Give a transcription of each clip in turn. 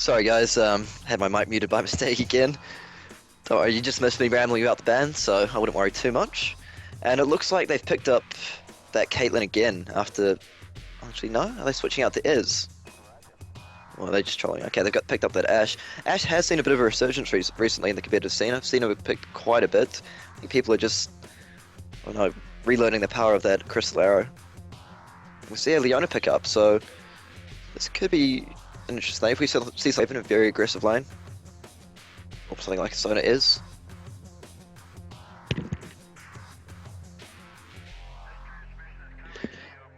Sorry guys, had my mic muted by mistake again. Don't worry, you just missed me rambling about the band, so I wouldn't worry too much. And it looks like they've picked up that Caitlyn again after... Actually, no? Are they switching out to Iz? Or are they just trolling? Okay, they've got picked up that Ashe. Ashe has seen a bit of a resurgence recently in the competitive scene. I've seen her picked quite a bit. I think people are just, I don't know, relearning the power of that crystal arrow. We see a Leona pick up, so this could be an interesting thing. If we see something in a very aggressive lane, or something like Sona is.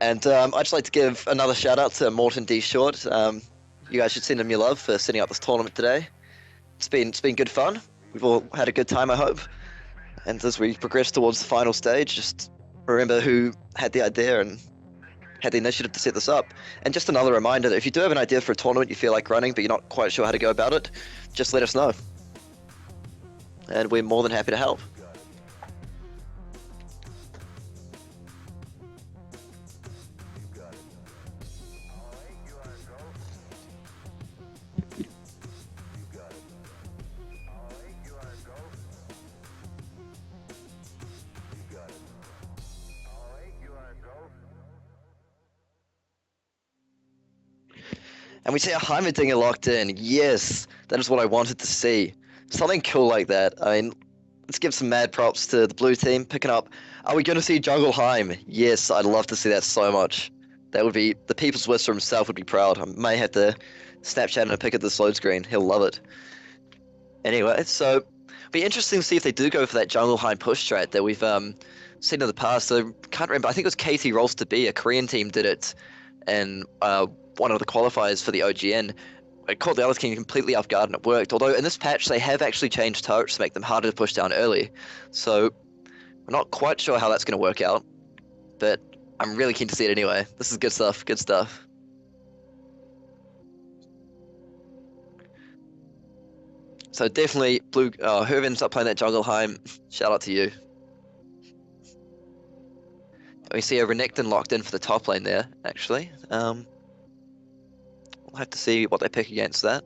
And I'd just like to give another shout out to Mortondshort. You guys should send him your love for setting up this tournament today. It's been good fun. We've all had a good time, I hope. And as we progress towards the final stage, just remember who had the idea and had the initiative to set this up. And just another reminder that if you do have an idea for a tournament you feel like running but you're not quite sure how to go about it, just let us know. And we're more than happy to help. And we see a Heimerdinger locked in. Yes, that is what I wanted to see. Something cool like that. I mean, let's give some mad props to the blue team picking up. Are we going to see Jungle Heim? Yes, I'd love to see that so much. That would be, the People's Whisperer himself would be proud. I may have to Snapchat and a pic of this load screen. He'll love it. Anyway, so it'll be interesting to see if they do go for that Jungle Heim push strat that we've seen in the past. So can't remember. I think it was KT Rolls to be a Korean team did it, and one of the qualifiers for the OGN. It caught the other team completely off guard and it worked. Although in this patch they have actually changed turrets to make them harder to push down early. So we're not quite sure how that's going to work out. But I'm really keen to see it anyway. This is good stuff, good stuff. So definitely, blue. Whoever ends up playing that Jungle Heim, shout out to you. We see a Renekton locked in for the top lane there, actually. We'll have to see what they pick against that.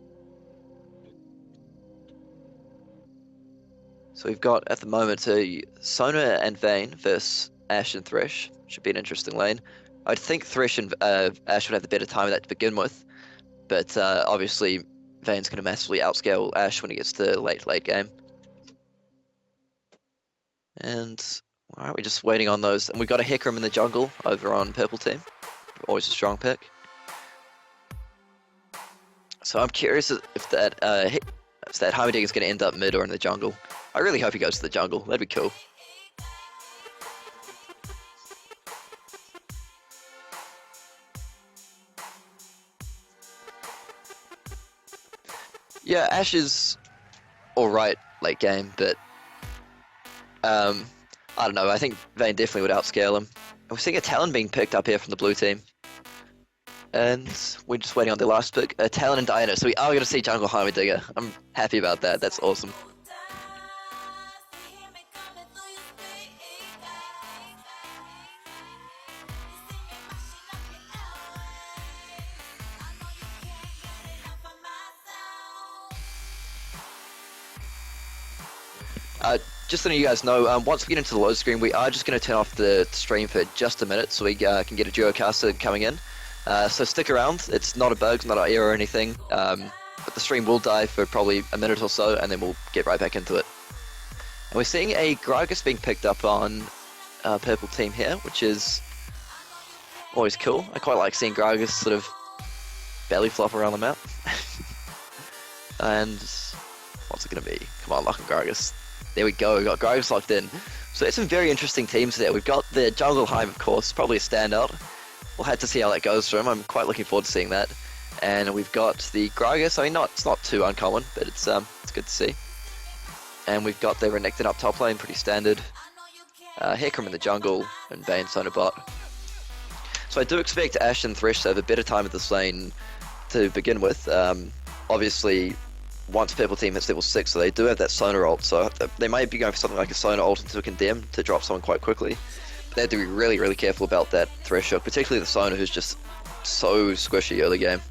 So we've got, at the moment, a Sona and Vayne versus Ashe and Thresh. Should be an interesting lane. I'd think Thresh and Ashe would have the better time of that to begin with. But obviously, Vayne's going to massively outscale Ashe when he gets to late game. And, alright, we're just waiting on those. And we've got a Hecarim in the jungle over on purple team. Always a strong pick. So I'm curious if that Heimerdinger is going to end up mid or in the jungle. I really hope he goes to the jungle. That'd be cool. Yeah, Ashe is alright late game, but I don't know. I think Vayne definitely would outscale him. We're seeing a Talon being picked up here from the blue team. And we're just waiting on the last pick, Talon and Diana. So we are going to see Jungle Heimerdinger. I'm happy about that. That's awesome. Just letting you guys know, once we get into the load screen, we are just going to turn off the stream for just a minute so we can get a duocaster coming in. So stick around. It's not a bug, it's not an error or anything. But the stream will die for probably a minute or so, and then we'll get right back into it. And we're seeing a Gragas being picked up on purple team here, which is always cool. I quite like seeing Gragas sort of belly flop around the map. And what's it going to be? Come on, lock and Gragas. There we go, we got Gragas locked in. So there's some very interesting teams there. We've got the Jungle Heim, of course, probably a standout. We'll have to see how that goes for him. I'm quite looking forward to seeing that. And we've got the Gragas. I mean, it's not too uncommon, but it's good to see. And we've got the Renekton up top lane, pretty standard. Hecarim in the jungle, and Vayne Sona bot. So I do expect Ashe and Thresh to have a better time at this lane to begin with. Obviously, once purple team hits level 6, so they do have that Sona ult, so they might be going for something like a Sona ult into a Condemn to drop someone quite quickly. But they have to be really, really careful about that Thresh hook, particularly the Sona, who's just so squishy early game.